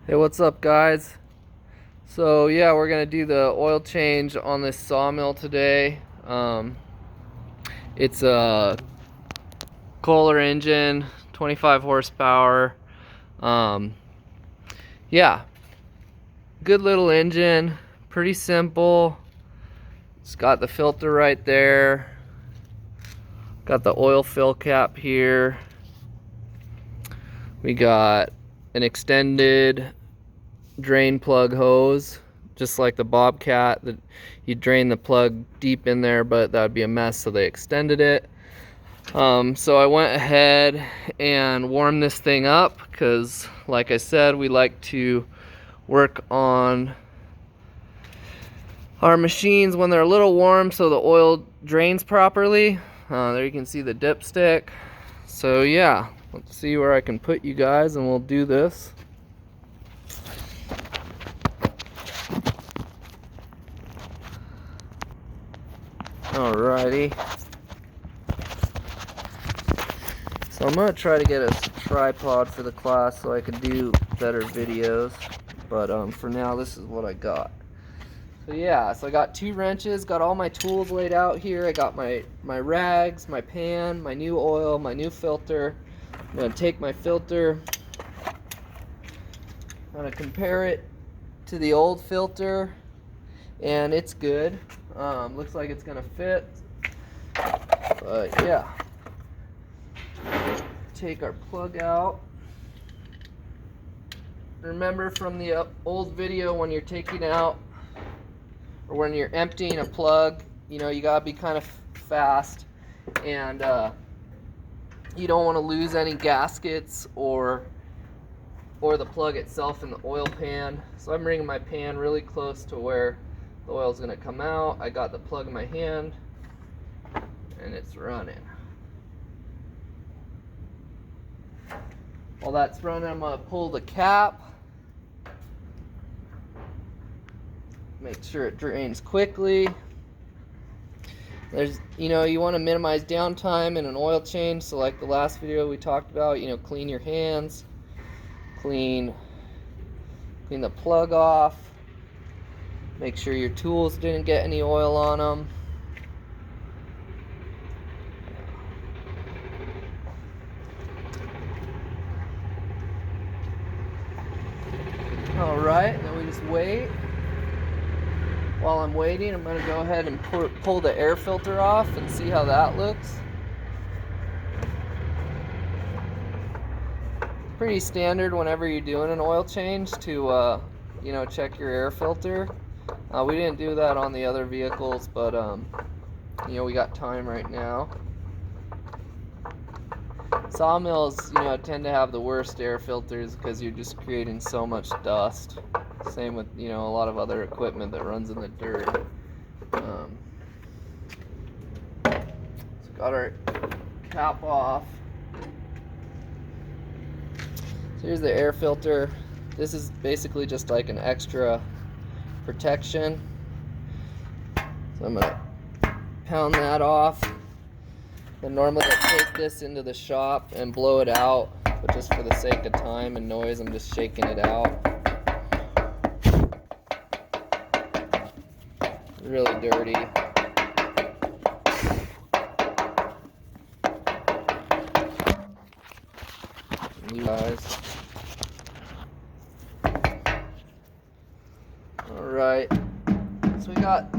Hey, what's up, guys? So yeah, we're gonna do the oil change on this sawmill today. It's a Kohler engine, 25 horsepower. Um, yeah, good little engine, pretty simple. It's got the filter right there. Got the oil fill cap here. We got an extended drain plug hose, just like the Bobcat, that you drain the plug deep in there, but that would be a mess, so they extended it. So I went ahead and warmed this thing up because, like I said, we like to work on our machines when they're a little warm so the oil drains properly. There you can see the dipstick. So yeah, let's see where I can put you guys and we'll do this. Alrighty. So I'm going to try to get a tripod for the class so I can do better videos. But for now, this is what I got. So yeah, so I got 2 wrenches, got all my tools laid out here. I got my rags, my pan, my new oil, my new filter. I'm going to take my filter, I'm going to compare it to the old filter, and it's good. Looks like it's going to fit. But yeah. Take our plug out. Remember from the old video, when you're taking out or when you're emptying a plug, you know, you gotta be kind of fast, and you don't want to lose any gaskets or the plug itself in the oil pan. So I'm bringing my pan really close to where the oil is going to come out. I got the plug in my hand and it's running. While that's running, I'm going to pull the cap. Make sure it drains quickly. There's, you know, you want to minimize downtime in an oil change. So like the last video we talked about, you know, clean your hands, clean the plug off, make sure your tools didn't get any oil on them. Alright, then we just wait. While I'm waiting, I'm going to go ahead and pull the air filter off and see how that looks. Pretty standard whenever you're doing an oil change to you know, check your air filter. We didn't do that on the other vehicles, but you know, we got time right now. Sawmills, you know, tend to have the worst air filters because you're just creating so much dust. Same with, you know, a lot of other equipment that runs in the dirt. So got our cap off. So here's the air filter. This is basically just like an extra protection. So I'm gonna pound that off. And normally I take this into the shop and blow it out, but just for the sake of time and noise, I'm just shaking it out. It's really dirty. You guys. Alright. So we got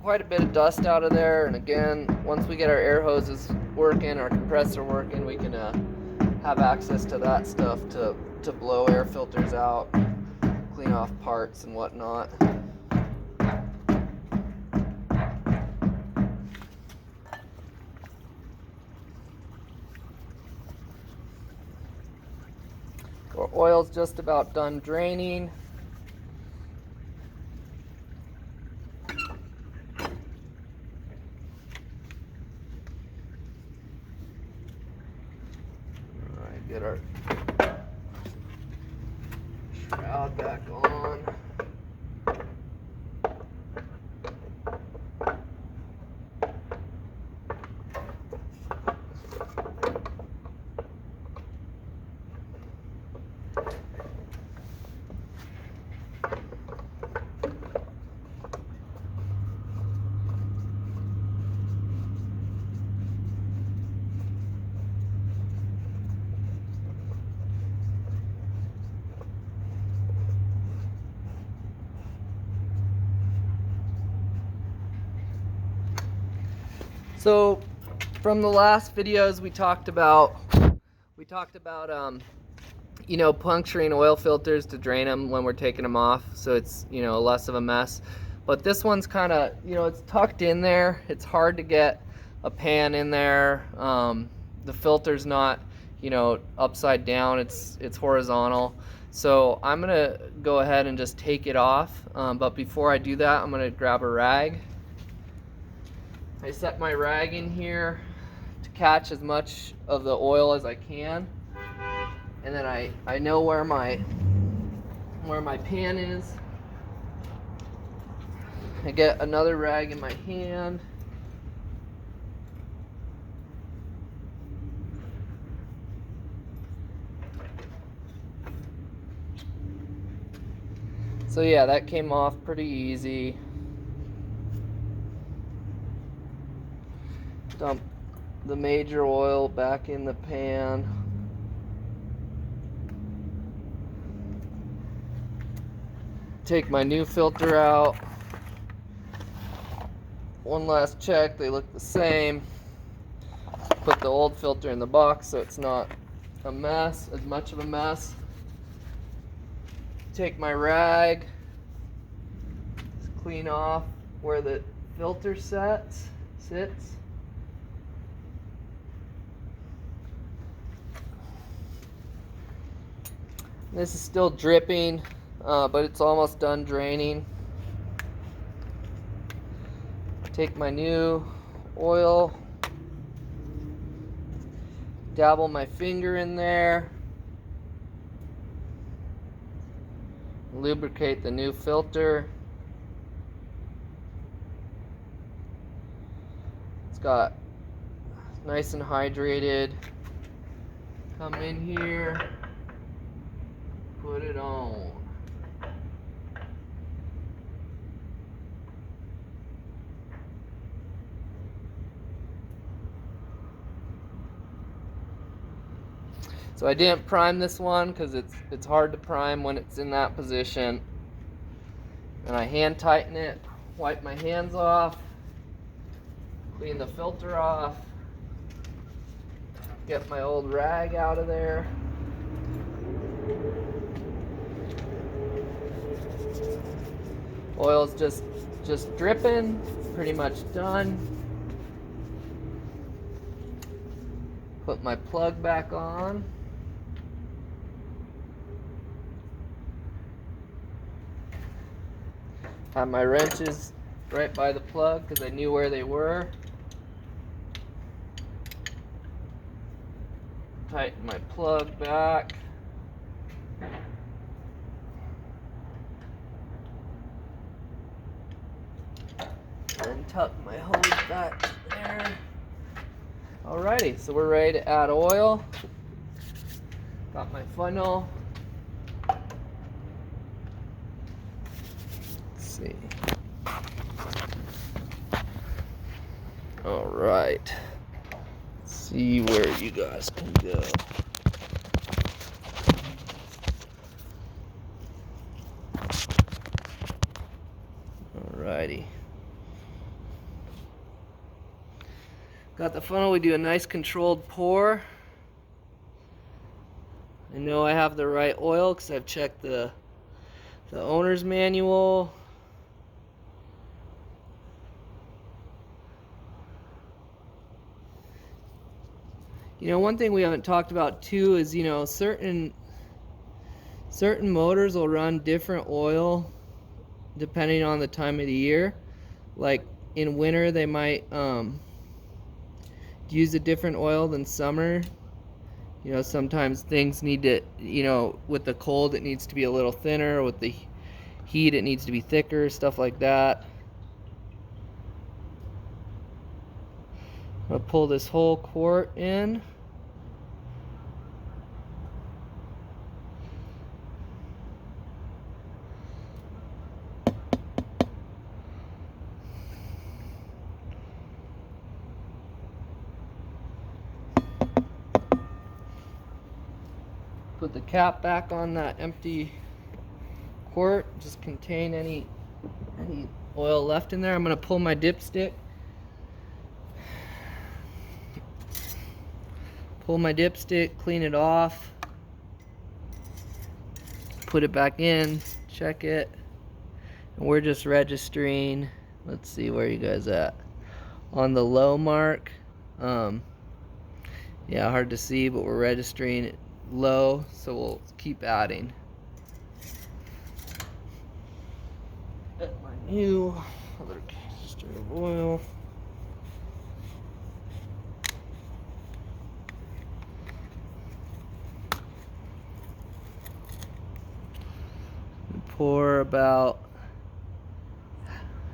quite a bit of dust out of there, and again, once we get our air hoses working, our compressor working, we can have access to that stuff to blow air filters out, clean off parts and whatnot. Our oil's just about done draining. Get our shroud back on. So from the last videos we talked about you know, puncturing oil filters to drain them when we're taking them off, so it's, you know, less of a mess. But this one's kind of, you know, it's tucked in there. It's hard to get a pan in there. The filter's not, you know, upside down, it's horizontal. So I'm gonna go ahead and just take it off, but before I do that, I'm gonna grab a rag. I set my rag in here to catch as much of the oil as I can, and then I know where my pan is. I get another rag in my hand. So yeah, that came off pretty easy. Dump the major oil back in the pan. Take my new filter out. One last check, they look the same. Put the old filter in the box so it's not a mess, as much of a mess. Take my rag, just clean off where the filter sits. This is still dripping, but it's almost done draining. Take my new oil, dabble my finger in there, lubricate the new filter. It's got nice and hydrated. Come in here, put it on. So I didn't prime this one because it's hard to prime when it's in that position. And I hand tighten it, wipe my hands off, clean the filter off, get my old rag out of there. Oil's just dripping, pretty much done. Put my plug back on. Have my wrenches right by the plug because I knew where they were. Tighten my plug back. And tuck my hose back there. Alrighty, so we're ready to add oil. Got my funnel. Let's see. Alright. Let's see where you guys can go. Alrighty. Got the funnel, we do a nice controlled pour. I know I have the right oil because I've checked the owner's manual. You know, one thing we haven't talked about too is, you know, certain motors will run different oil depending on the time of the year. Like in winter they might use a different oil than summer. You know, sometimes things need to, you know, with the cold it needs to be a little thinner, with the heat it needs to be thicker, stuff like that. I'm gonna pull this whole quart in. Put the cap back on that empty quart, just contain any oil left in there. I'm gonna pull my dipstick pull my dipstick, clean it off, put it back in, check it, and we're just registering. Let's see where you guys at on the low mark. Yeah, hard to see, but we're registering it low, so we'll keep adding. Get my new other canister of oil. Pour about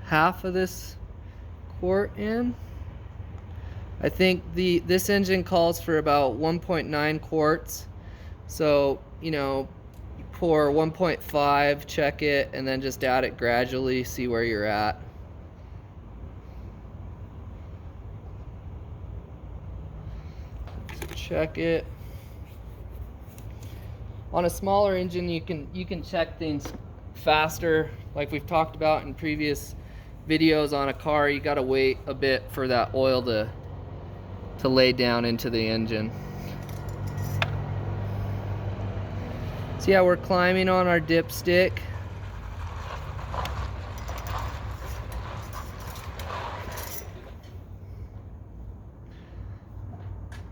half of this quart in. I think this engine calls for about 1.9 quarts. So, you know, you pour 1.5, check it, and then just add it gradually, see where you're at. So check it. On a smaller engine, you can check things faster, like we've talked about in previous videos. On a car, you gotta wait a bit for that oil to lay down into the engine. So yeah, we're climbing on our dipstick.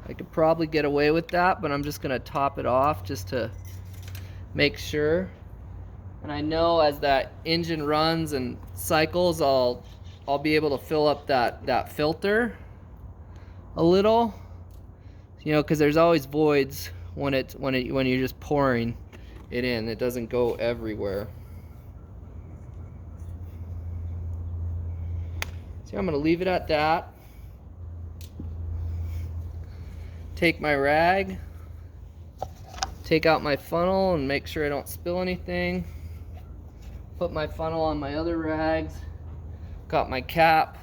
I could probably get away with that, but I'm just gonna top it off just to make sure. And I know as that engine runs and cycles, I'll be able to fill up that filter a little, you know, because there's always voids when you're just pouring it in. It doesn't go everywhere. So I'm gonna leave it at that. Take my rag, take out my funnel and make sure I don't spill anything. Put my funnel on my other rags. Got my cap.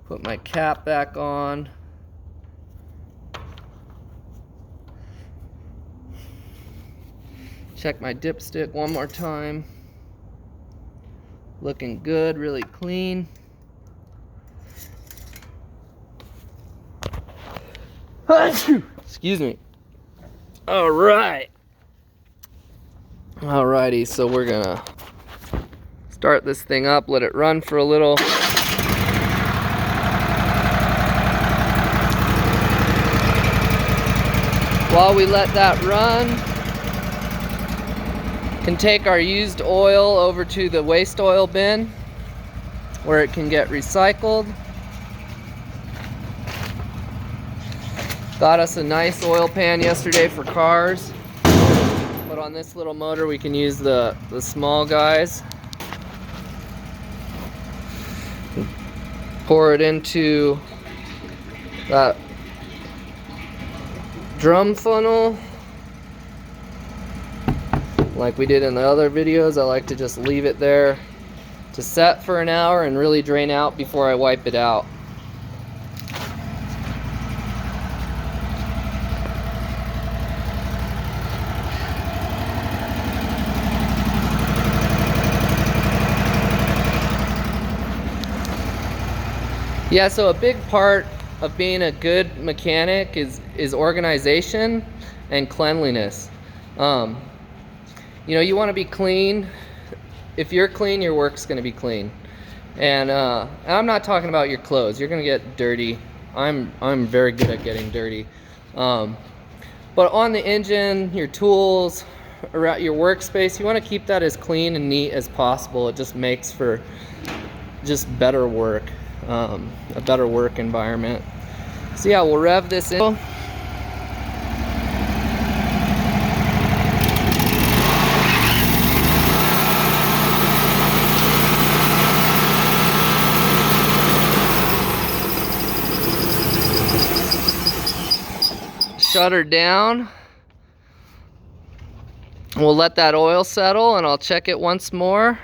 Put my cap back on. Check my dipstick one more time. Looking good, really clean. Excuse me. All right. Alrighty, so we're gonna start this thing up, let it run for a little. While we let that run, can take our used oil over to the waste oil bin where it can get recycled. Got us a nice oil pan yesterday for cars, but on this little motor we can use the small guys. Pour it into that drum funnel like we did in the other videos. I like to just leave it there to set for an hour and really drain out before I wipe it out. Yeah, so a big part of being a good mechanic is organization and cleanliness. You know, you want to be clean. If you're clean, your work's going to be clean. And I'm not talking about your clothes. You're going to get dirty. I'm very good at getting dirty. But on the engine, your tools, around your workspace, you want to keep that as clean and neat as possible. It just makes for just better work. A better work environment. So yeah, we'll rev this in. Shut her down. We'll let that oil settle and I'll check it once more.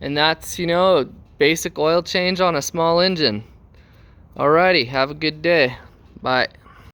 And that's, you know, basic oil change on a small engine. Alrighty, have a good day. Bye.